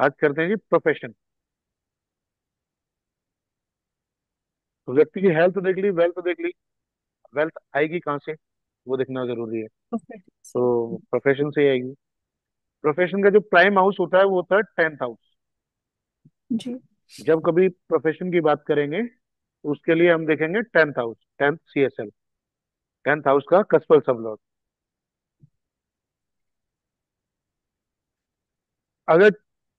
आज करते हैं जी प्रोफेशन। तो व्यक्ति की हेल्थ देख ली, वेल्थ देख ली। वेल्थ आएगी कहाँ से, वो देखना जरूरी है। परफेक्ट से। तो प्रोफेशन से ही आएगी। प्रोफेशन का जो प्राइम हाउस होता है वो होता है टेंथ हाउस। जी। जब कभी प्रोफेशन की बात करेंगे तो उसके लिए हम देखेंगे tenth house, tenth CSL, tenth house का कस्पल सब लॉर्ड। अगर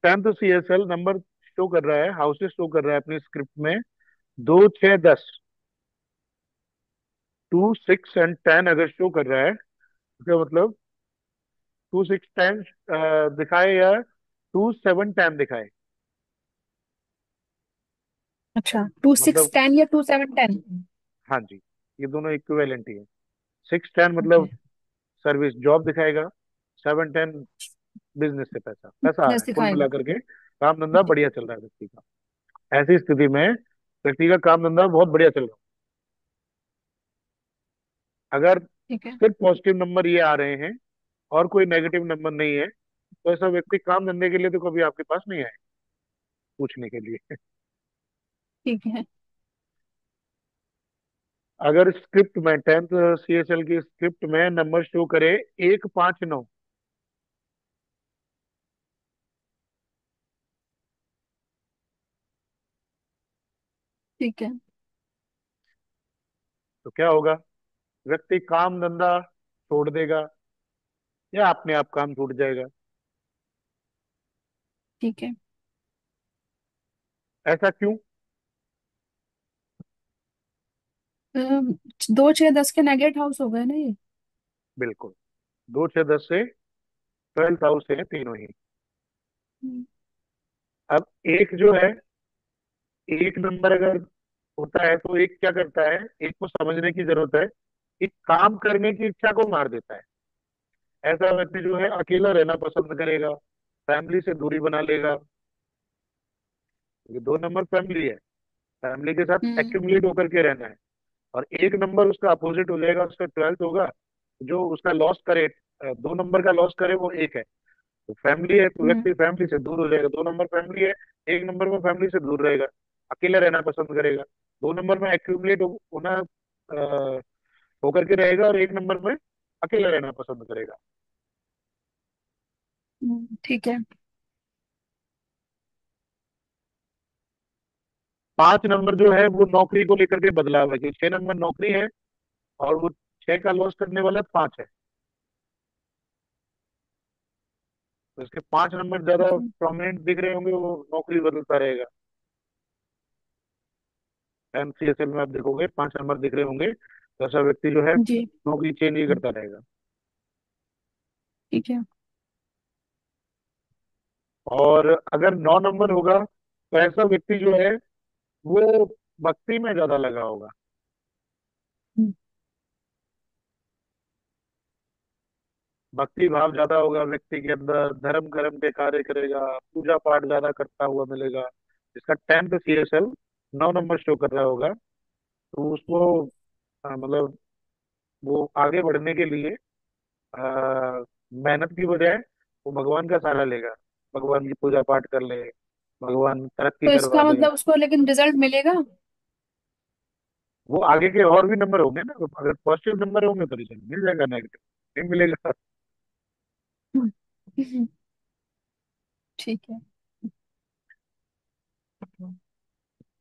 टेंथ सीएसएल नंबर शो कर रहा है, हाउसेस शो कर रहा है अपनी स्क्रिप्ट में, 2, 6, 10, 2, 6 एंड 10 अगर शो कर रहा है, तो मतलब 2, 6, 10 दिखाए या 2, 7, 10 दिखाए। अच्छा, टू सिक्स मतलब टेन या 2, 7, 10? हाँ जी, ये दोनों इक्विवेलेंट ही है। 6, 10 ओके। मतलब सर्विस जॉब दिखाएगा, 7, 10 बिजनेस से पैसा पैसा आ रहा प्लस है, कुल दिखाएगा। मिला करके काम धंधा बढ़िया चल रहा है व्यक्ति का। ऐसी स्थिति में व्यक्ति का काम धंधा बहुत बढ़िया चल रहा है। अगर ठीक है। सिर्फ पॉजिटिव नंबर ये आ रहे हैं और कोई नेगेटिव नंबर नहीं है, तो ऐसा व्यक्ति काम धंधे के लिए तो कभी आपके पास नहीं आए पूछने के लिए। ठीक है। अगर स्क्रिप्ट में टेंथ सीएसएल की स्क्रिप्ट में नंबर शो करे 1, 5, 9, ठीक है। तो क्या होगा? व्यक्ति काम धंधा छोड़ देगा या अपने आप काम छूट जाएगा। ठीक है। ऐसा क्यों? 2, 6, 10 के नेगेट हाउस हो गए ना ये? बिल्कुल, 2, 6, 10 से ट्वेल्थ हाउस है तीनों ही। हम्म। अब एक जो है, एक नंबर अगर होता है तो एक क्या करता है, एक को समझने की जरूरत है। एक काम करने की इच्छा को मार देता है। ऐसा व्यक्ति जो है अकेला रहना पसंद करेगा, फैमिली से दूरी बना लेगा। ये 2 नंबर फैमिली है, फैमिली के साथ हम्म। एक्यूमुलेट होकर के रहना है। और एक नंबर उसका अपोजिट हो जाएगा, उसका ट्वेल्थ होगा। जो उसका लॉस करे, 2 नंबर का लॉस करे वो एक है। तो फैमिली है तो हम्म। व्यक्ति फैमिली से दूर हो जाएगा। 2 नंबर फैमिली है, एक नंबर में फैमिली से दूर रहेगा, अकेला रहना पसंद करेगा। 2 नंबर में एक्यूमुलेट होना होकर के रहेगा, और एक नंबर में अकेला रहना पसंद करेगा। ठीक है। 5 नंबर जो है वो नौकरी को लेकर के बदलाव है, कि 6 नंबर नौकरी है और वो 6 का लॉस करने वाला 5 है। तो इसके 5 नंबर ज्यादा अच्छा। प्रोमिनेंट दिख रहे होंगे, वो नौकरी बदलता रहेगा। एमसीएसएल में आप देखोगे 5 नंबर दिख रहे होंगे, तो ऐसा व्यक्ति जो है जी। नौकरी चेंज ही करता रहेगा। ठीक है। और अगर 9 नंबर होगा तो ऐसा व्यक्ति जो है वो भक्ति में ज्यादा लगा होगा। हम्म। भक्ति भाव ज्यादा होगा व्यक्ति के अंदर, धर्म कर्म के कार्य करेगा, पूजा पाठ ज्यादा करता हुआ मिलेगा। इसका टेंथ सीएसएल 9 नंबर शो कर रहा होगा, तो उसको मतलब वो आगे बढ़ने के लिए मेहनत की बजाय वो भगवान का सहारा लेगा। भगवान की पूजा पाठ कर ले, भगवान तरक्की तो करवा इसका दे। मतलब उसको लेकिन रिजल्ट मिलेगा? वो आगे के और भी नंबर होंगे ना, तो अगर पॉजिटिव नंबर होंगे तो रिजल्ट मिल जाएगा, नेगेटिव नहीं मिलेगा। हम्म। ठीक है।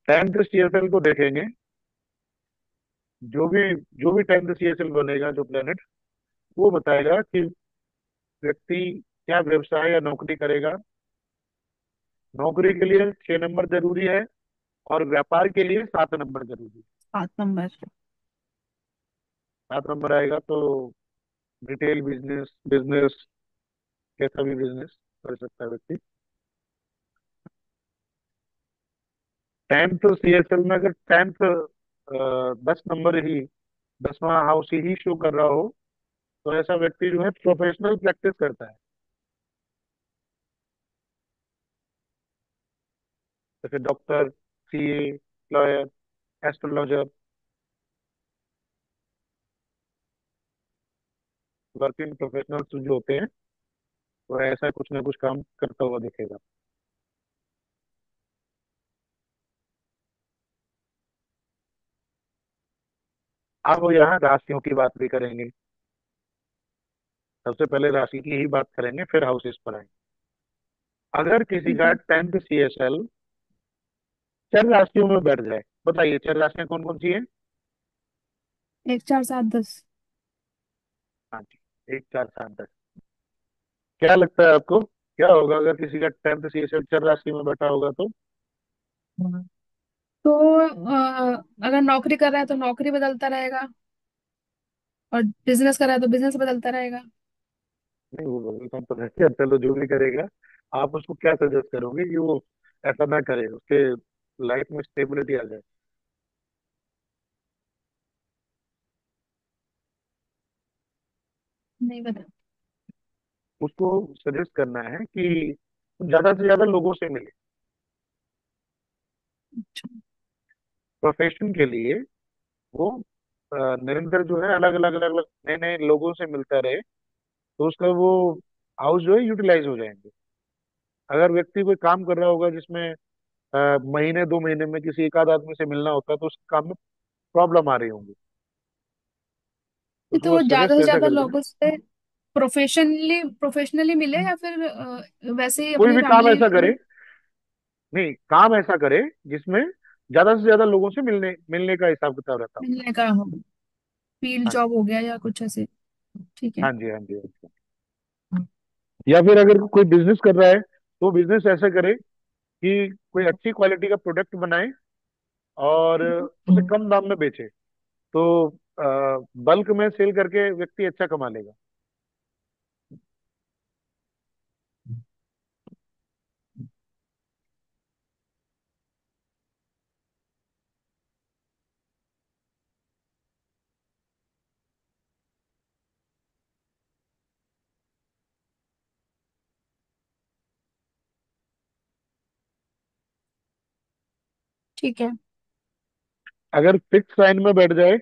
टेंथ सीएसएल को देखेंगे। जो भी जो भी टेंथ सीएसएल बनेगा, जो प्लेनेट, वो बताएगा कि व्यक्ति क्या व्यवसाय या नौकरी करेगा। नौकरी के लिए 6 नंबर जरूरी है, और व्यापार के लिए 7 नंबर जरूरी है। 7 नंबर। 7 नंबर आएगा तो रिटेल बिजनेस, बिजनेस कैसा भी बिजनेस कर सकता है व्यक्ति। टेंथ सीएसएल में अगर टेंथ 10 नंबर ही, 10वां हाउस ही शो कर रहा हो, तो ऐसा व्यक्ति जो है प्रोफेशनल प्रैक्टिस करता है। जैसे doctor, CA, lawyer, astrologer, working professionals जो होते हैं, वो ऐसा कुछ ना कुछ काम करता हुआ दिखेगा। अब यहाँ राशियों की बात भी करेंगे। सबसे पहले राशि की ही बात करेंगे, फिर हाउसेस पर आएंगे। अगर किसी ठीक का है। 10th CSL चर राशियों में बैठ जाए, बताइए चर राशियां कौन कौन सी हैं? 1 4 7 10। हाँ जी, 1 4 7 10। क्या लगता है आपको, क्या होगा अगर किसी का 10th CSL चर राशि में बैठा होगा तो? तो अगर नौकरी कर रहा है तो नौकरी बदलता रहेगा, और बिजनेस कर रहा है तो बिजनेस बदलता रहेगा। नहीं, वो बदलता तो रहता है, चलो जो भी करेगा। आप उसको क्या सजेस्ट करोगे कि वो ऐसा ना करे, उसके लाइफ में स्टेबिलिटी आ जाए? नहीं बदल। उसको सजेस्ट करना है कि ज्यादा से ज्यादा लोगों से मिले। प्रोफेशन के लिए वो निरंतर जो है अलग अलग अलग अलग नए नए लोगों से मिलता रहे, तो उसका वो हाउस जो है यूटिलाइज हो जाएंगे। अगर व्यक्ति कोई काम कर रहा होगा जिसमें महीने 2 महीने में किसी एक आध आदमी से मिलना होता है, तो उस काम में प्रॉब्लम आ रही होंगी। तो नहीं, तो उसको वो ज्यादा सजेस्ट से ऐसा ज्यादा करते हैं, लोगों से प्रोफेशनली प्रोफेशनली मिले, या फिर वैसे ही कोई अपनी भी काम फैमिली ऐसा करे। में नहीं, काम ऐसा करे जिसमें ज्यादा से ज्यादा लोगों से मिलने मिलने का हिसाब किताब रहता हो। मिलने का हो। फील्ड हाँ जॉब हो गया या कुछ ऐसे। ठीक है। हाँ जी, हाँ जी, हाँ जी। या फिर अगर कोई बिजनेस कर रहा है तो बिजनेस ऐसा करे कि कोई अच्छी क्वालिटी का प्रोडक्ट बनाए और उसे कम दाम में बेचे, तो बल्क में सेल करके व्यक्ति अच्छा कमा लेगा। ठीक है। अगर फिक्स साइन में बैठ जाए,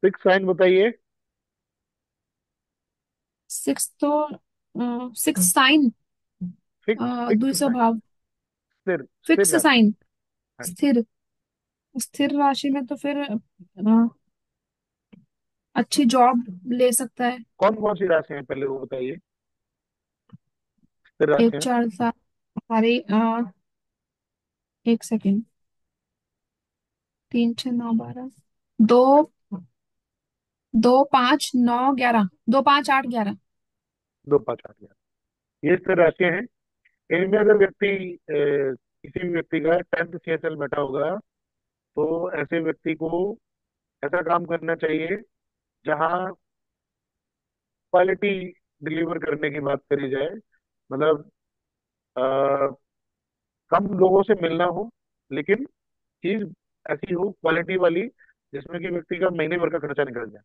फिक्स साइन बताइए। सिक्स तो सिक्स साइन। फिक्स फिक्स द्वि साइन, स्वभाव। स्थिर स्थिर फिक्स राशि। साइन। हाँ जी। स्थिर। स्थिर राशि में तो फिर अच्छी जॉब ले सकता है। कौन कौन सी राशि है पहले वो बताइए, स्थिर एक राशि है। चार सात सारे 1 सेकेंड। 3 6 9 12। दो 2 5 9 11। 2 5 8 11। 2 5 8 11, ये स्थिर राशियां हैं। इनमें अगर व्यक्ति किसी भी व्यक्ति का 10th CSL बैठा होगा, तो ऐसे व्यक्ति को ऐसा काम करना चाहिए जहाँ क्वालिटी डिलीवर करने की बात करी जाए। मतलब अ, कम लोगों से मिलना हो, लेकिन चीज ऐसी हो क्वालिटी वाली जिसमें कि व्यक्ति का महीने भर का खर्चा निकल जाए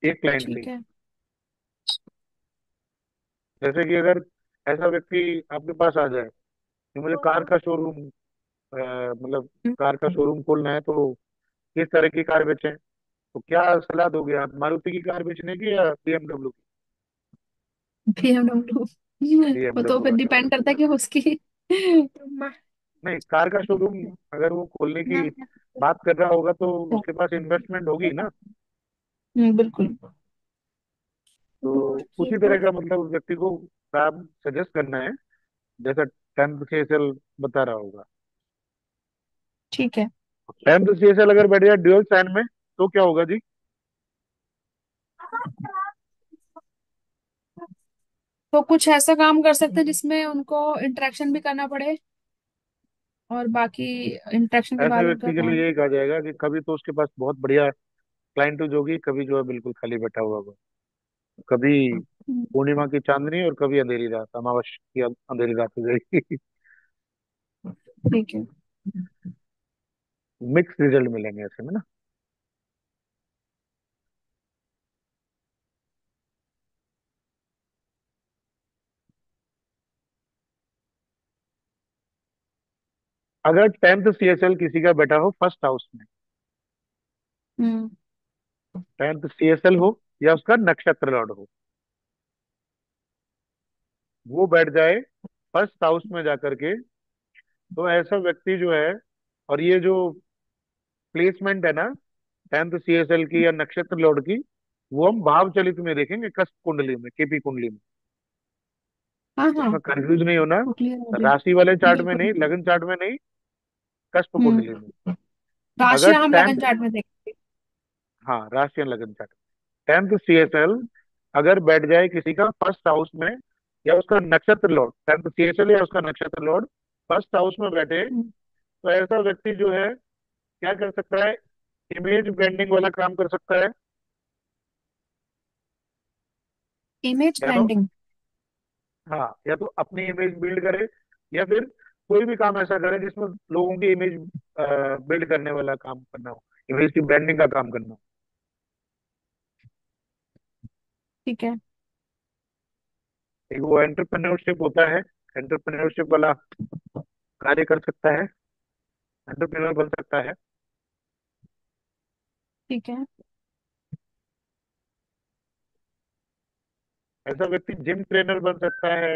एक क्लाइंट से ही। ठीक है। जैसे कि अगर ऐसा व्यक्ति आपके पास आ जाए कि मुझे कार का शोरूम, मतलब कार का शोरूम खोलना है, तो किस तरह की कार बेचें, तो क्या सलाह दोगे आप, मारुति की कार बेचने की या BMW की? BMW। वो तो BMW फिर का कार डिपेंड करता है कि उसकी नहीं, कार का शोरूम अगर वो खोलने की बात कर रहा होगा तो उसके पास इन्वेस्टमेंट होगी ना। बिल्कुल। तो उसी तरह का मतलब व्यक्ति को काम सजेस्ट करना है, जैसा 10th CSL बता रहा होगा। ठीक है। 10th CSL अगर बैठ जाए ड्यूअल साइन में, तो क्या होगा जी? तो कुछ ऐसा काम कर सकते हैं जिसमें उनको इंटरेक्शन भी करना पड़े, और बाकी इंटरेक्शन के ऐसे बाद उनका व्यक्ति के लिए काम। यही कहा जाएगा कि कभी तो उसके पास बहुत बढ़िया क्लाइंट होगी, कभी जो है बिल्कुल खाली बैठा हुआ होगा। कभी पूर्णिमा की चांदनी और कभी अंधेरी रात, अमावस्या की अंधेरी रात हो जाएगी। ठीक है। मिक्स रिजल्ट मिलेंगे ऐसे में ना। अगर 10th CSL किसी का बैठा हो फर्स्ट हाउस में, हम्म। 10th CSL हो या उसका नक्षत्र लॉर्ड हो, वो बैठ जाए फर्स्ट हाउस में जाकर के, तो ऐसा व्यक्ति जो है, और ये जो प्लेसमेंट है ना, 10th सीएसएल की या नक्षत्र लॉर्ड की, वो हम भाव चलित में देखेंगे, कस्प कुंडली में, केपी कुंडली में। हाँ हाँ, इसमें कंफ्यूज नहीं होना, वो क्लियर हो गया। राशि वाले चार्ट में बिल्कुल। नहीं, लगन चार्ट में नहीं, कस्प कुंडली में। हम्म। अगर राशियां हम लगन 10th, चार्ट में देखेंगे। हाँ राशि लगन चार्ट, 10th सीएसएल अगर बैठ जाए किसी का फर्स्ट हाउस में, या उसका नक्षत्र लॉर्ड 10th सीएसएल या उसका नक्षत्र लॉर्ड फर्स्ट हाउस में बैठे, हम्म। तो ऐसा व्यक्ति जो है क्या कर सकता है, इमेज ब्रांडिंग वाला काम कर सकता है। इमेज या तो, ब्रांडिंग। हाँ या तो अपनी इमेज बिल्ड करे, या फिर कोई भी काम ऐसा करे जिसमें लोगों की इमेज बिल्ड करने वाला काम करना हो, इमेज की ब्रांडिंग का काम करना हो। ठीक है। एक वो एंटरप्रेन्योरशिप होता है, एंटरप्रेन्योरशिप वाला कार्य कर सकता है, एंटरप्रेन्योर बन सकता है। ठीक है। ऐसा व्यक्ति जिम ट्रेनर बन सकता है,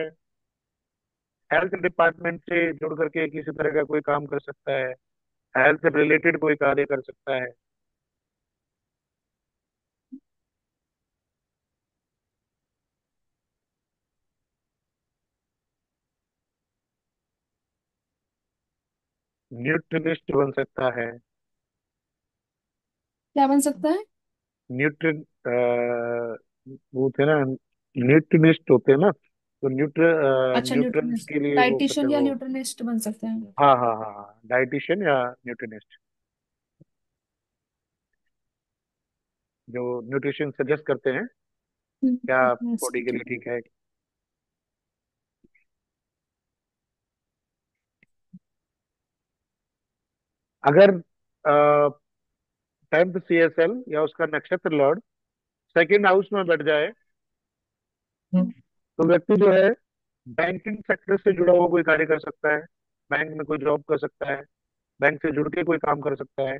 हेल्थ डिपार्टमेंट से जुड़ करके किसी तरह का कोई काम कर सकता है, हेल्थ से रिलेटेड कोई कार्य कर सकता है। न्यूट्रिनिस्ट बन सकता है। क्या बन सकता है? न्यूट्रिन वो थे ना, न्यूट्रिनिस्ट होते हैं ना, तो अच्छा, न्यूट्रंस न्यूट्रिनिस्ट, के लिए वो करते डाइटिशियन या वो। न्यूट्रिनिस्ट बन सकते हैं। हाँ हाँ हाँ हाँ, डाइटिशियन या न्यूट्रिनिस्ट, जो न्यूट्रिशन सजेस्ट करते हैं क्या बॉडी के ठीक है। लिए ठीक है। अगर 10th सीएसएल या उसका नक्षत्र लॉर्ड सेकंड हाउस में बैठ जाए, तो व्यक्ति जो है बैंकिंग सेक्टर से जुड़ा हुआ कोई कार्य कर सकता है, बैंक में कोई जॉब कर सकता है, बैंक से जुड़ के कोई काम कर सकता है।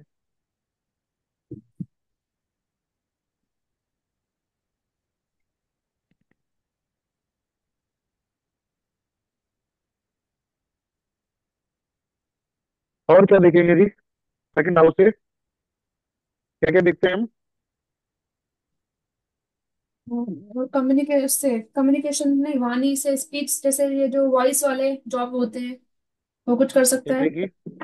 और क्या देखेंगे जी सेकंड हाउस से, क्या क्या देखते हैं हम। और कम्युनिकेशन नहीं, वाणी से, स्पीच जैसे ये जो वॉइस वाले जॉब होते हैं, वो कुछ कर सकता है। जैसे कि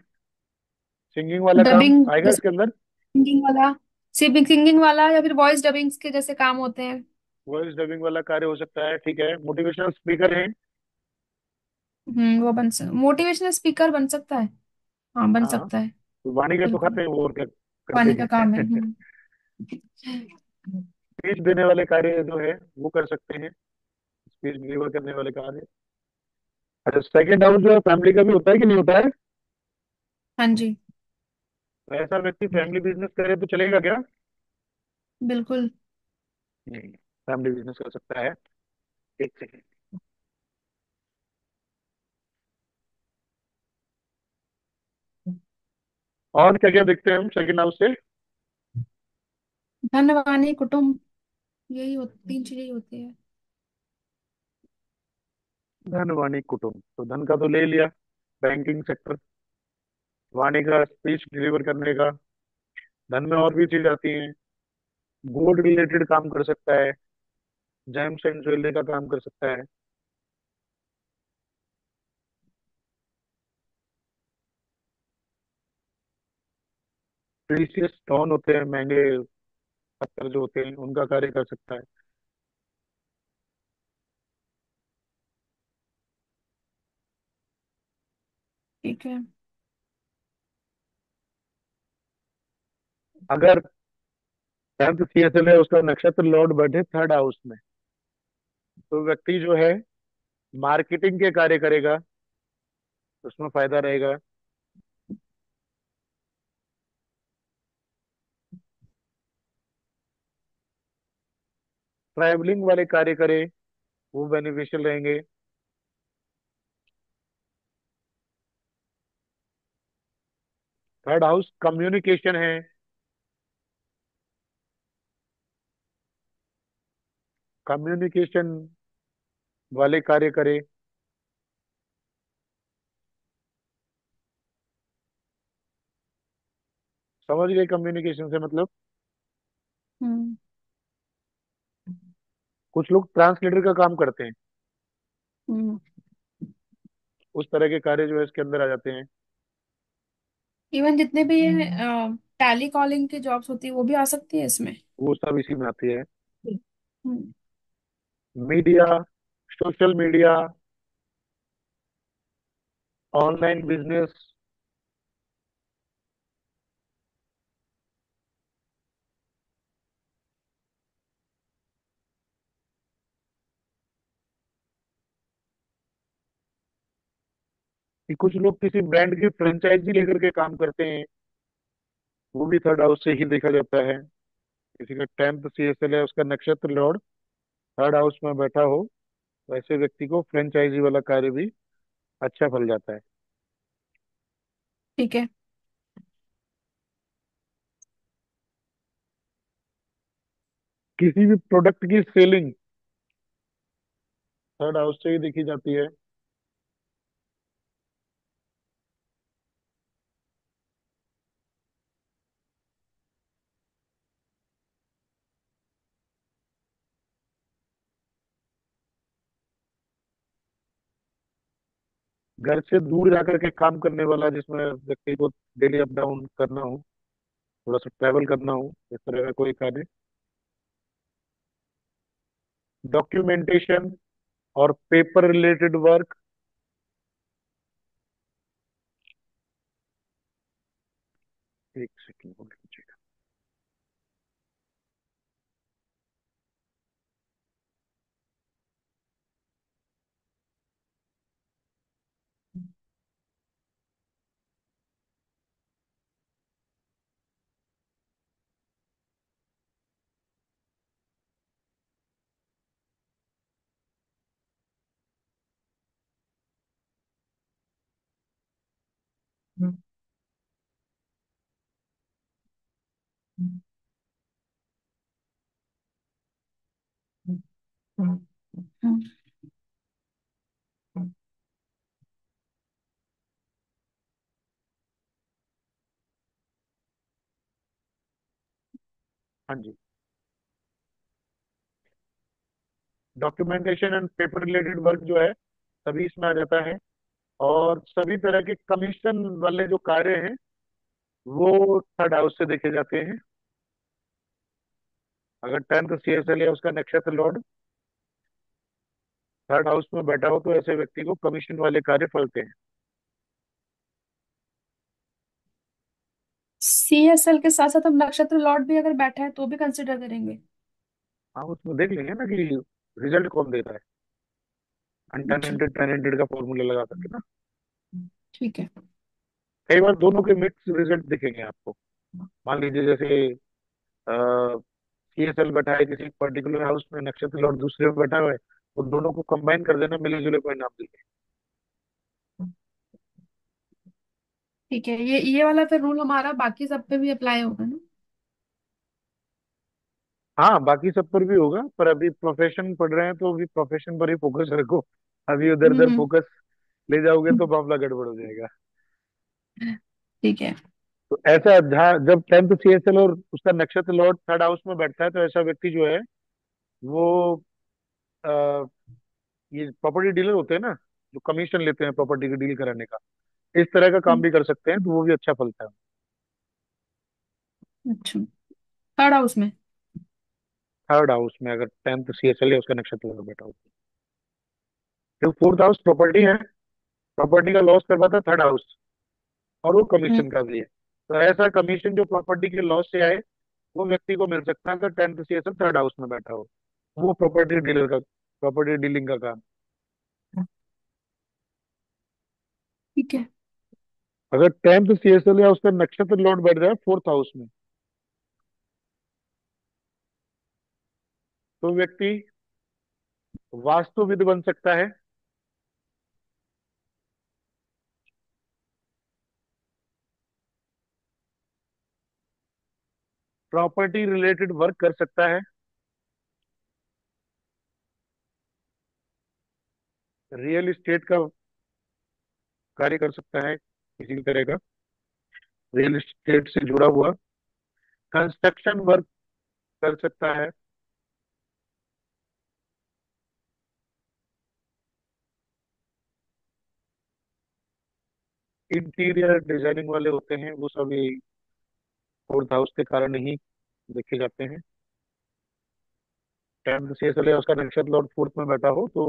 सिंगिंग वाला काम डबिंग, आएगा जैसे इसके अंदर। सिंगिंग वाला, सिंगिंग वाला या फिर वॉइस डबिंग के जैसे काम होते हैं। वॉइस डबिंग वाला कार्य हो सकता है, ठीक है। मोटिवेशनल स्पीकर हैं। वो मोटिवेशनल स्पीकर बन सकता है। हाँ, बन हाँ, सकता है। तो वाणी का तो बिल्कुल। खाते हैं वो, और क्या करते पानी का काम है। हैं। स्पीच देने वाले कार्य जो है वो कर सकते हैं, स्पीच डिलीवर करने वाले कार्य। अच्छा, सेकंड हाउस जो है फैमिली का भी होता है कि नहीं होता है। हाँ जी। तो ऐसा व्यक्ति फैमिली बिजनेस करे तो चलेगा क्या। बिल्कुल। नहीं, फैमिली बिजनेस कर सकता है। एक सेकेंड। और क्या क्या देखते हैं हम सेकंड हाउस से। धन, वाणी, कुटुंब, तीन चीजें ही होती है। धन वाणी कुटुंब, तो धन का तो ले लिया, बैंकिंग सेक्टर। वाणी का स्पीच डिलीवर करने का। धन में और भी चीज आती हैं, गोल्ड रिलेटेड काम कर सकता है, जेम्स एंड ज्वेलरी का काम कर सकता है। प्रीशियस स्टोन होते हैं, महंगे पत्थर जो होते हैं उनका कार्य कर सकता है। ठीक है। अगर 10th सीएसएल है, उसका नक्षत्र लॉर्ड बैठे थर्ड हाउस में, तो व्यक्ति जो है मार्केटिंग के कार्य करेगा, उसमें फायदा रहेगा। ट्रैवलिंग वाले कार्य करे, वो बेनिफिशियल रहेंगे। थर्ड हाउस कम्युनिकेशन है, कम्युनिकेशन वाले कार्य करे। समझ समझ गए कम्युनिकेशन से मतलब? हम्म। कुछ लोग ट्रांसलेटर का काम करते हैं। हम्म। उस तरह के कार्य जो है इसके अंदर आ जाते हैं। इवन जितने भी ये टैली कॉलिंग की जॉब्स होती है वो भी आ सकती है इसमें। वो सब इसी में आती है। हम्म। Media, social media, online business. कुछ लोग किसी ब्रांड की फ्रेंचाइजी लेकर के काम करते हैं, वो भी थर्ड हाउस से ही देखा जाता है। किसी का 10th CSL है, उसका नक्षत्र लॉर्ड थर्ड हाउस में बैठा हो, तो ऐसे व्यक्ति को फ्रेंचाइजी वाला कार्य भी अच्छा फल जाता है। ठीक है। किसी भी प्रोडक्ट की सेलिंग थर्ड हाउस से ही देखी जाती है। घर से दूर जाकर के काम करने वाला, जिसमें व्यक्ति को डेली अप डाउन करना हो, थोड़ा सा ट्रैवल करना हो, इस तरह का कोई कार्य। डॉक्यूमेंटेशन और पेपर रिलेटेड वर्क। एक सेकेंड बोल लीजिएगा। हम्म। हाँ जी। Documentation and paper related work जो है सभी इसमें आ जाता है। और सभी तरह के कमीशन वाले जो कार्य हैं वो थर्ड हाउस से देखे जाते हैं। अगर 10th CSL या उसका नक्षत्र लॉर्ड थर्ड हाउस में बैठा हो, तो ऐसे व्यक्ति को कमीशन वाले कार्य फलते हैं। सीएसएल के साथ साथ हम नक्षत्र लॉर्ड भी अगर बैठा है तो भी कंसिडर करेंगे। हाँ, उसमें देख लेंगे ना कि रिजल्ट कौन देता है। टेन अच्छा। हंड्रेड 1000 का फॉर्मूला लगा करके ना। ठीक है। कई बार दोनों के मिक्स रिजल्ट दिखेंगे आपको। मान लीजिए जैसे CSL बैठा है किसी पर्टिकुलर हाउस में, नक्षत्र और दूसरे में बैठा हुआ है, तो दोनों को कंबाइन कर देना, मिले जुले कोई नाम दीजिए। ठीक है, ये वाला फिर रूल हमारा बाकी सब पे भी अप्लाई होगा ना? हाँ, बाकी सब पर भी होगा, पर अभी प्रोफेशन पढ़ रहे हैं तो अभी प्रोफेशन पर ही फोकस रखो। अभी उधर उधर हम्म। फोकस ले जाओगे तो मामला गड़बड़ हो जाएगा। ठीक है। तो ऐसा जहाँ जब 10th CSL और उसका नक्षत्र लॉर्ड थर्ड हाउस में बैठता है, तो ऐसा व्यक्ति जो है वो आ, ये प्रॉपर्टी डीलर होते हैं ना, जो कमीशन लेते हैं प्रॉपर्टी की डील कराने का, इस तरह का काम भी कर सकते हैं, तो वो भी अच्छा फलता है। अच्छा, थर्ड हाउस में। थर्ड हाउस में अगर 10th CSL या उसका नक्षत्र लॉर्ड बैठा हो, जो फोर्थ हाउस प्रॉपर्टी है, प्रॉपर्टी का लॉस करवाता है थर्ड हाउस, और वो हम्म। कमीशन का भी है। तो ऐसा कमीशन जो प्रॉपर्टी के लॉस से आए, वो व्यक्ति को मिल सकता है अगर 10th CSL थर्ड हाउस में बैठा हो। वो प्रॉपर्टी डीलर का, प्रॉपर्टी डीलिंग का काम। ठीक है। अगर 10th CSL या उसका नक्षत्र लॉर्ड बैठ जाए फोर्थ हाउस में, तो व्यक्ति वास्तुविद बन सकता है, प्रॉपर्टी रिलेटेड वर्क कर सकता है, रियल एस्टेट का कार्य कर सकता है किसी भी तरह का, रियल एस्टेट से जुड़ा हुआ। कंस्ट्रक्शन वर्क कर सकता है। इंटीरियर डिजाइनिंग वाले होते हैं वो सभी फोर्थ हाउस के कारण ही देखे जाते हैं। 10th से चले उसका नक्षत्र लॉर्ड फोर्थ में बैठा हो तो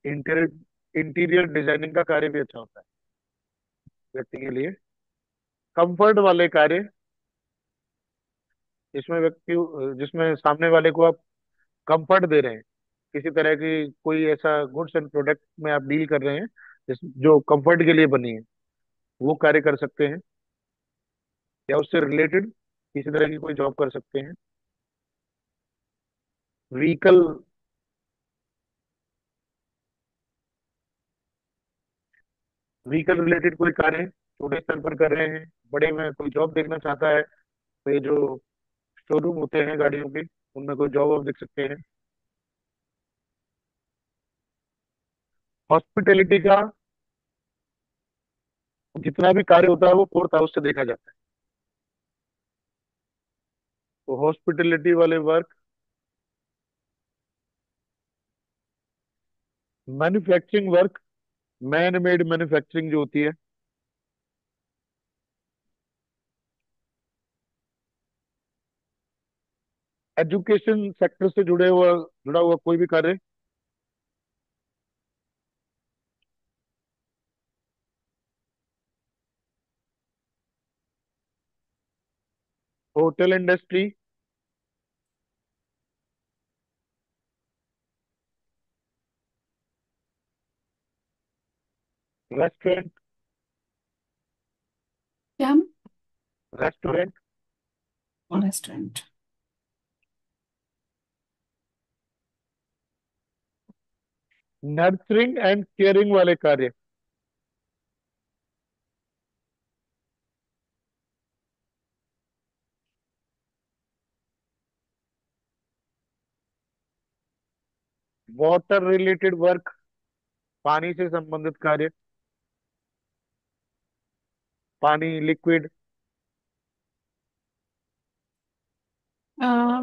इंटीरियर इंटीरियर डिजाइनिंग का कार्य भी अच्छा होता है व्यक्ति के लिए। कंफर्ट वाले कार्य, जिसमें सामने वाले को आप कंफर्ट दे रहे हैं, किसी तरह की कोई ऐसा गुड्स एंड प्रोडक्ट में आप डील कर रहे हैं जो कंफर्ट के लिए बनी है, वो कार्य कर सकते हैं। या उससे रिलेटेड किसी तरह की कोई जॉब कर सकते हैं। व्हीकल व्हीकल रिलेटेड कोई कार्य छोटे स्तर पर कर रहे हैं, बड़े में कोई जॉब देखना चाहता है तो ये जो शोरूम होते हैं गाड़ियों के, उनमें कोई जॉब आप देख सकते हैं। हॉस्पिटैलिटी का जितना भी कार्य होता है वो फोर्थ हाउस से देखा जाता है। तो हॉस्पिटैलिटी वाले work, manufacturing work, man made manufacturing जो होती है, एजुकेशन सेक्टर से जुड़ा हुआ कोई भी कार्य, होटल इंडस्ट्री, रेस्टोरेंट, क्या? Restaurant, restaurant. Nursing and caring वाले कार्य, वाटर रिलेटेड वर्क, पानी से संबंधित कार्य, पानी लिक्विड।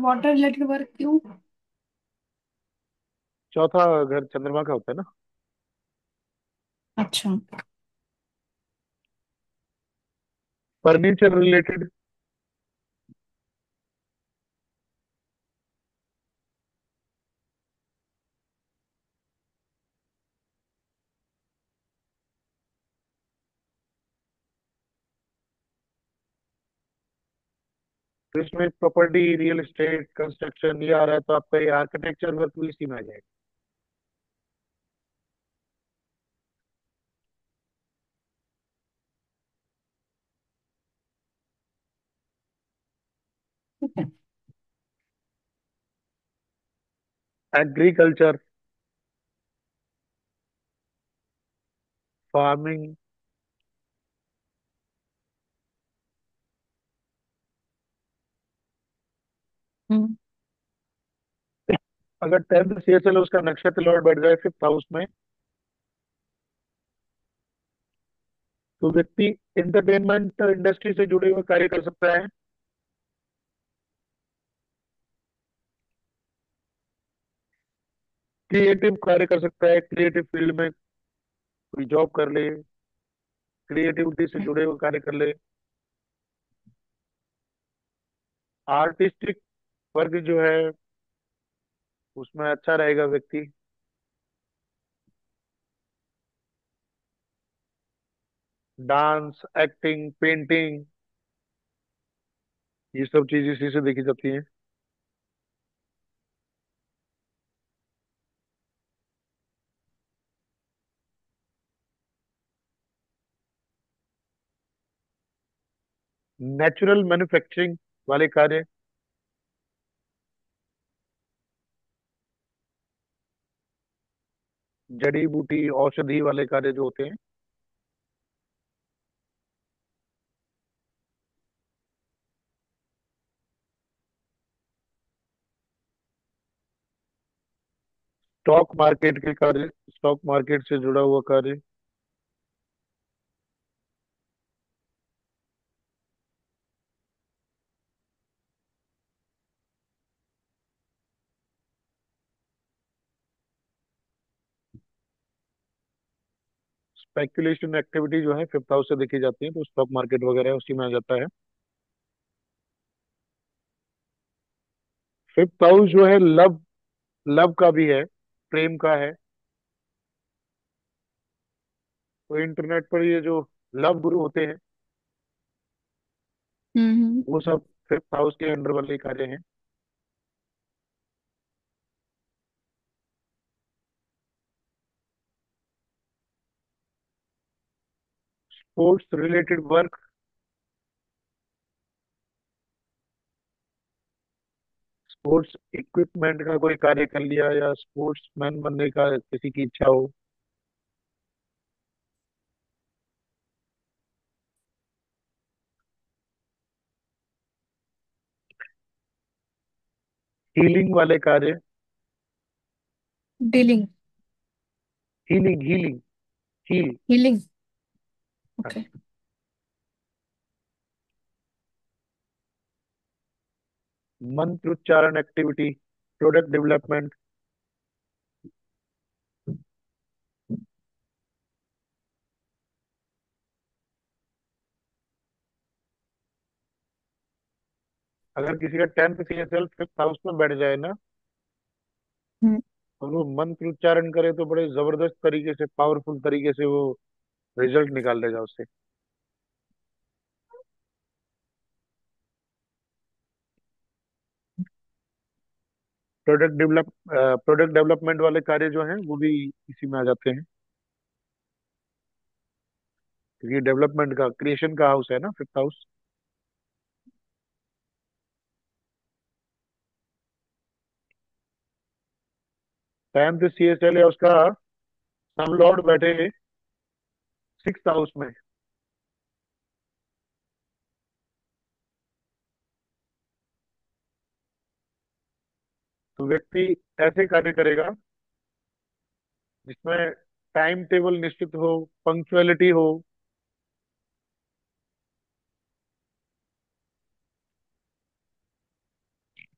वाटर रिलेटेड वर्क क्यों? चौथा घर चंद्रमा का होता है ना। अच्छा। फर्नीचर रिलेटेड, तो इसमें प्रॉपर्टी, रियल एस्टेट, कंस्ट्रक्शन ये आ रहा है तो आपका ये आर्किटेक्चर वर्क भी इसी में आ जाएगा। ठीक है। Agriculture, farming. हम्म। अगर 10th से चलो उसका नक्षत्र लॉर्ड बैठ जाए 5th हाउस में, तो व्यक्ति एंटरटेनमेंट इंडस्ट्री से जुड़े हुए कार्य कर सकता है। क्रिएटिव कार्य कर सकता है, क्रिएटिव फील्ड में कोई जॉब कर ले, क्रिएटिविटी से जुड़े हुए कार्य कर ले। आर्टिस्टिक वर्ग जो है उसमें अच्छा रहेगा व्यक्ति। डांस, एक्टिंग, पेंटिंग, ये सब चीज इसी से देखी जाती हैं। नेचुरल मैन्युफैक्चरिंग वाले कार्य, जड़ी बूटी औषधि वाले कार्य जो होते हैं। स्टॉक मार्केट के कार्य, स्टॉक मार्केट से जुड़ा हुआ कार्य। स्पेकुलेशन एक्टिविटी जो है फिफ्थ हाउस से देखी जाती है, तो स्टॉक मार्केट वगैरह उसी में आ जाता है। फिफ्थ हाउस जो है लव, लव का भी है, प्रेम का है। तो इंटरनेट पर ये जो लव गुरु होते हैं, हम्म। वो सब फिफ्थ हाउस के अंडर वाले कार्य हैं। Sports related work, sports equipment का कोई कार्य कर लिया, या स्पोर्ट्स मैन बनने का किसी की इच्छा हो। हीलिंग वाले कार्य, dealing. Healing healing, heal. Healing. हाँ ओके। जी। मंत्र उच्चारण एक्टिविटी, प्रोडक्ट डेवलपमेंट। अगर किसी का टेंथ सीएसएल फिफ्थ हाउस में बैठ जाए ना, हम्म। और वो मंत्र उच्चारण करे, तो बड़े जबरदस्त तरीके से, पावरफुल तरीके से वो रिजल्ट निकाल देगा उससे। प्रोडक्ट डेवलपमेंट वाले कार्य जो हैं वो भी इसी में आ जाते हैं, क्योंकि डेवलपमेंट का, क्रिएशन का हाउस है ना फिफ्थ हाउस। टेंथ सीएसएल या उसका सब लॉर्ड बैठे सिक्स हाउस में, तो व्यक्ति ऐसे कार्य करेगा जिसमें टाइम टेबल निश्चित हो, पंक्चुअलिटी हो।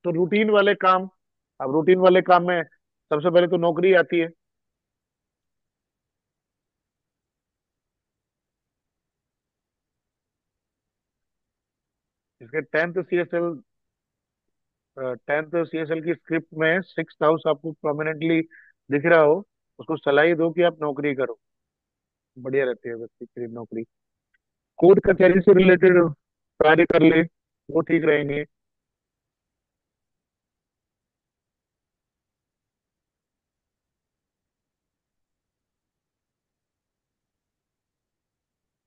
तो रूटीन वाले काम, अब रूटीन वाले काम में सबसे पहले तो नौकरी आती है। इसके टेंथ सीएसएल की स्क्रिप्ट में सिक्स हाउस आपको प्रोमिनेंटली दिख रहा हो, उसको सलाह दो कि आप नौकरी करो, बढ़िया रहती है व्यक्ति के लिए नौकरी। कोर्ट कचहरी से रिलेटेड कार्य कर ले, वो ठीक रहेंगे।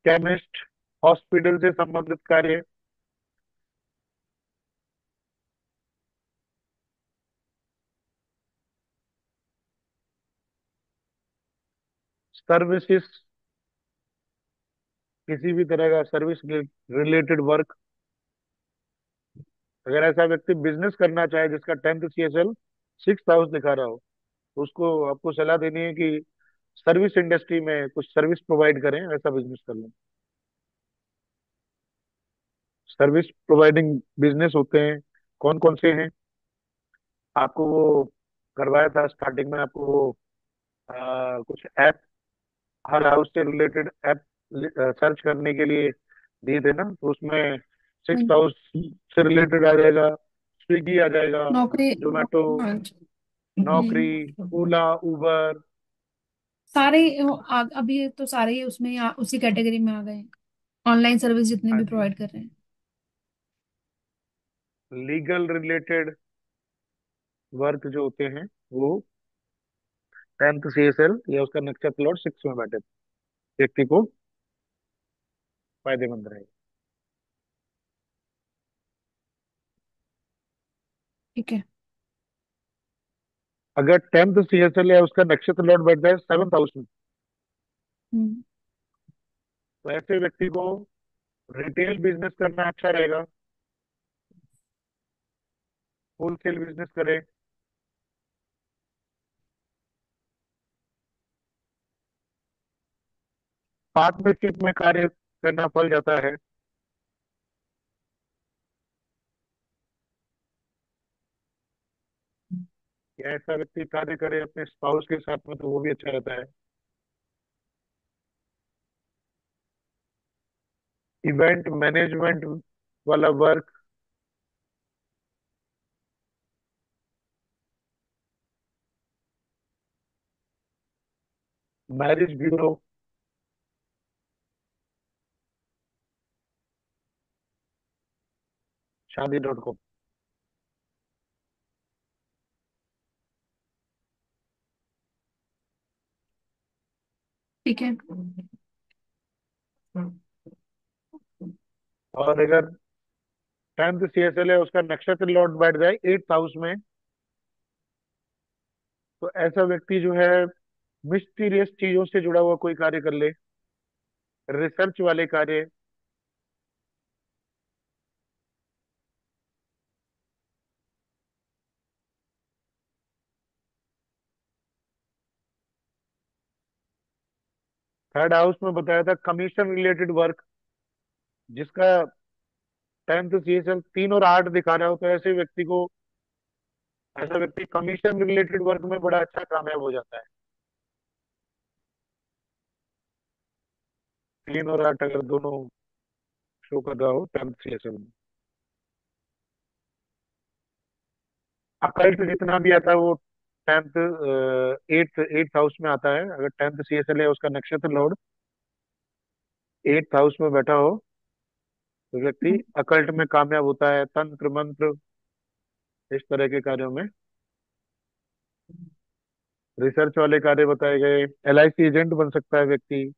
केमिस्ट, हॉस्पिटल से संबंधित कार्य, सर्विसेज, किसी भी तरह का सर्विस रिलेटेड वर्क। अगर ऐसा व्यक्ति बिजनेस करना चाहे जिसका टेंथ सीएसएल सिक्स हाउस दिखा रहा हो, तो उसको आपको सलाह देनी है कि सर्विस इंडस्ट्री में कुछ सर्विस प्रोवाइड करें, ऐसा बिजनेस कर लें। सर्विस प्रोवाइडिंग बिजनेस होते हैं, कौन कौन से हैं, आपको वो करवाया था स्टार्टिंग में, आपको वो कुछ ऐप, हर हाउस से रिलेटेड ऐप सर्च करने के लिए दिए थे ना, तो उसमें सिक्स हम्म। हाउस से रिलेटेड आ जाएगा, स्विगी आ जाएगा, नौकरी। जोमेटो, हाँ जी। नौकरी, ओला, उबर। सारे अभी तो सारे ही उसमें उसी कैटेगरी में आ गए हैं। ऑनलाइन सर्विस जितने हाँ भी जी। प्रोवाइड कर रहे हैं। लीगल रिलेटेड वर्क जो होते हैं, वो टेंथ सीएसएल या उसका नक्शा प्लॉट सिक्स में बैठे व्यक्ति को फायदेमंद रहेगा। ठीक है। अगर टेंथ सीएसएल या उसका नक्षत्र लॉर्ड बैठ जाए सेवंथ हाउस में, हम्म। तो ऐसे व्यक्ति को रिटेल बिजनेस करना अच्छा रहेगा, होलसेल बिजनेस करे। पार्टनरशिप में कार्य करना पड़ जाता है, या ऐसा व्यक्ति कार्य करे अपने स्पाउस के साथ में, तो वो भी अच्छा रहता है। इवेंट मैनेजमेंट वाला वर्क, मैरिज ब्यूरो, शादी.com। ठीक है। और अगर 10th CSL है, उसका नक्षत्र लॉर्ड बैठ जाए 8th हाउस में, तो ऐसा व्यक्ति जो है मिस्टीरियस चीजों से जुड़ा हुआ कोई कार्य कर ले, रिसर्च वाले कार्य। 3rd हाउस में बताया था कमीशन रिलेटेड वर्क, जिसका 10th CSL 3 और 8 दिखा रहा हो, तो ऐसा व्यक्ति कमीशन रिलेटेड वर्क में बड़ा अच्छा कामयाब हो जाता है। 3 और 8 अगर दोनों शो कर रहा हो 10th CSL में। अकल्ट जितना भी आता है वो 8th हाउस में आता है। अगर 10th CSL है, उसका नक्षत्र लॉर्ड 8th हाउस में बैठा हो, तो व्यक्ति अकल्ट में कामयाब होता है, तंत्र मंत्र इस तरह के कार्यों में। रिसर्च वाले कार्य बताए गए, LIC एजेंट बन सकता है व्यक्ति,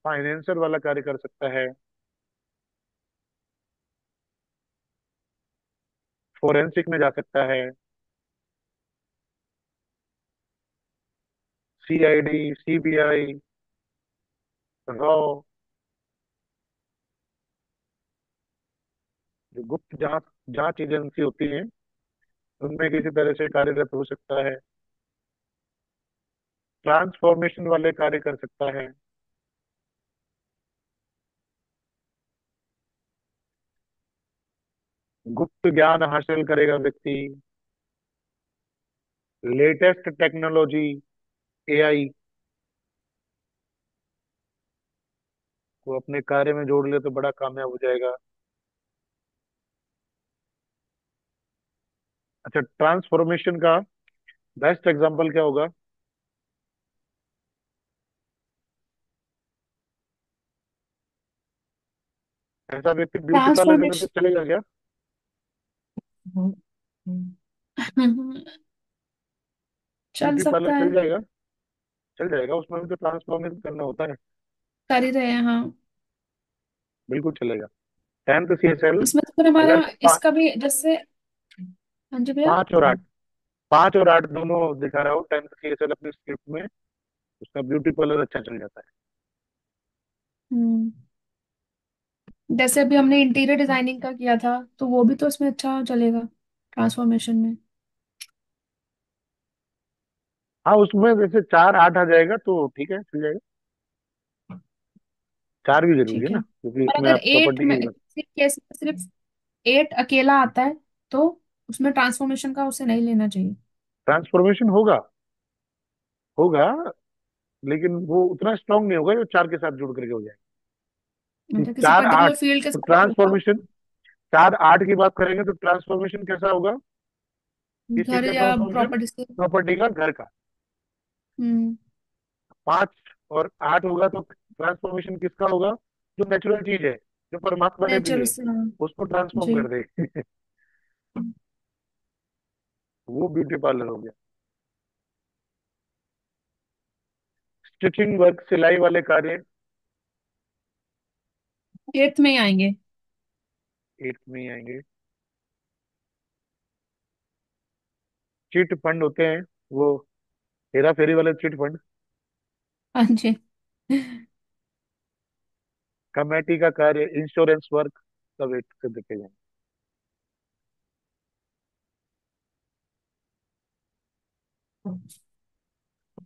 फाइनेंसर वाला कार्य कर सकता है, फोरेंसिक में जा सकता है, CID, CBI, रॉ, जो गुप्त जांच जांच एजेंसी होती है, उनमें किसी तरह से कार्यरत हो सकता है, ट्रांसफॉर्मेशन वाले कार्य कर सकता है, गुप्त ज्ञान हासिल करेगा व्यक्ति, लेटेस्ट टेक्नोलॉजी, AI को अपने कार्य में जोड़ ले तो बड़ा कामयाब हो जाएगा। अच्छा, ट्रांसफॉर्मेशन का बेस्ट एग्जांपल क्या होगा? ऐसा व्यक्ति ब्यूटी पार्लर करने तो ट्रांसफॉर्मेशन। चलेगा क्या? चल ब्यूटी पार्लर सकता है। चल जाएगा? चल जाएगा, उसमें भी तो ट्रांसफॉर्मेशन करना होता है। कर ही रहे हैं, हाँ। बिल्कुल चलेगा। 10th CSL इसमें तो फिर हमारा अगर इसका भी जैसे। हाँ जी भैया। 5 और 8, 5 और 8 दोनों दिखा रहा हो 10th CSL अपनी स्क्रिप्ट में, उसका ब्यूटी पार्लर अच्छा चल जाता है। हम्म। जैसे अभी हमने इंटीरियर डिजाइनिंग का किया था, तो वो भी तो इसमें अच्छा चलेगा, ट्रांसफॉर्मेशन में। हाँ, उसमें जैसे 4 8 आ जाएगा तो ठीक है, चल जाएगा। 4 भी जरूरी है ठीक है। ना, क्योंकि और इसमें अगर आप एट प्रॉपर्टी में की बात। किसी केस में सिर्फ एट अकेला आता है, तो उसमें ट्रांसफॉर्मेशन का उसे नहीं लेना चाहिए। ट्रांसफॉर्मेशन होगा, होगा, लेकिन वो उतना स्ट्रांग नहीं होगा जो 4 के साथ जुड़ करके हो जाएगा। कि मतलब किसी 4 8, पर्टिकुलर फील्ड के तो साथ होगा। ट्रांसफॉर्मेशन 4 8 की बात करेंगे तो ट्रांसफॉर्मेशन कैसा होगा? किस चीज घर का या ट्रांसफॉर्मेशन? प्रॉपर्टी से। प्रॉपर्टी का, घर का। हम्म। 5 और 8 होगा तो ट्रांसफॉर्मेशन किसका होगा? जो नेचुरल चीज है, जो परमात्मा ने दी नेचर है, से, हाँ। उसको ट्रांसफॉर्म जी। कर दे। वो ब्यूटी पार्लर हो गया। स्टिचिंग वर्क, सिलाई वाले कार्य एट्थ में ही आएंगे। 8th में ही आएंगे। चिट फंड होते हैं वो, हेरा फेरी वाले चिट फंड। हाँ जी। कमेटी का कार्य, इंश्योरेंस वर्क, सब 8th से देखे जाएंगे।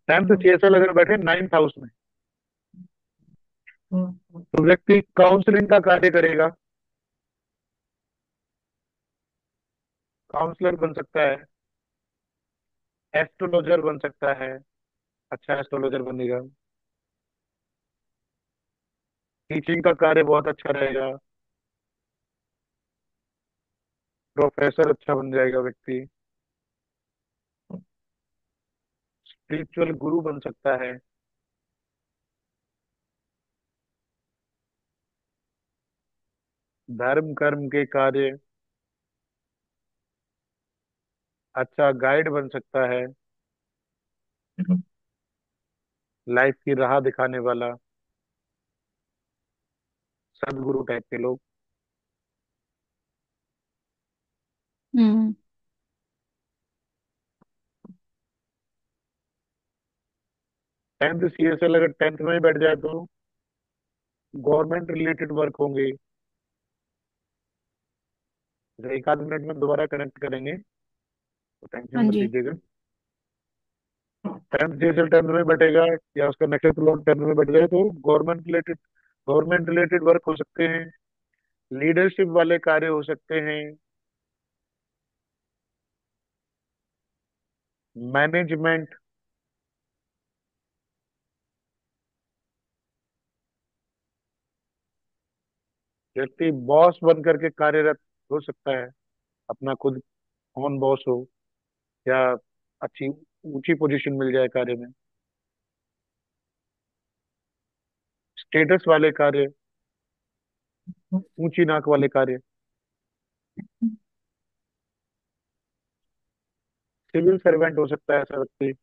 10th CSL अगर बैठे 9th हाउस में, तो व्यक्ति काउंसलिंग का कार्य करेगा, काउंसलर बन सकता है, एस्ट्रोलॉजर बन सकता है, अच्छा एस्ट्रोलॉजर बनेगा। टीचिंग का कार्य बहुत अच्छा रहेगा। प्रोफेसर अच्छा बन जाएगा व्यक्ति। स्पिरिचुअल गुरु बन सकता है। धर्म कर्म के कार्य। अच्छा गाइड बन सकता है। लाइफ की राह दिखाने वाला। सदगुरु टाइप के लोग। हम्म। 10th CSL अगर 10th में ही बैठ जाए तो गवर्नमेंट रिलेटेड वर्क होंगे। एक आध मिनट में दोबारा कनेक्ट करेंगे, तो टेंशन हाँ मत जी। लीजिएगा। 10th CSL 10th में बैठेगा, या उसका नक्षत्र लॉट 10th में बैठ जाए तो गवर्नमेंट रिलेटेड वर्क हो सकते हैं। लीडरशिप वाले कार्य हो सकते हैं। मैनेजमेंट। व्यक्ति बॉस बन करके कार्यरत हो सकता है। अपना खुद ऑन बॉस हो, या अच्छी ऊंची पोजीशन मिल जाए कार्य में। स्टेटस वाले कार्य। ऊंची नाक वाले कार्य। सिविल सर्वेंट हो सकता है ऐसा व्यक्ति।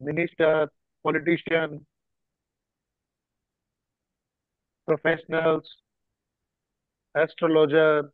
मिनिस्टर। पॉलिटिशियन। प्रोफेशनल्स। एस्ट्रोलॉजर।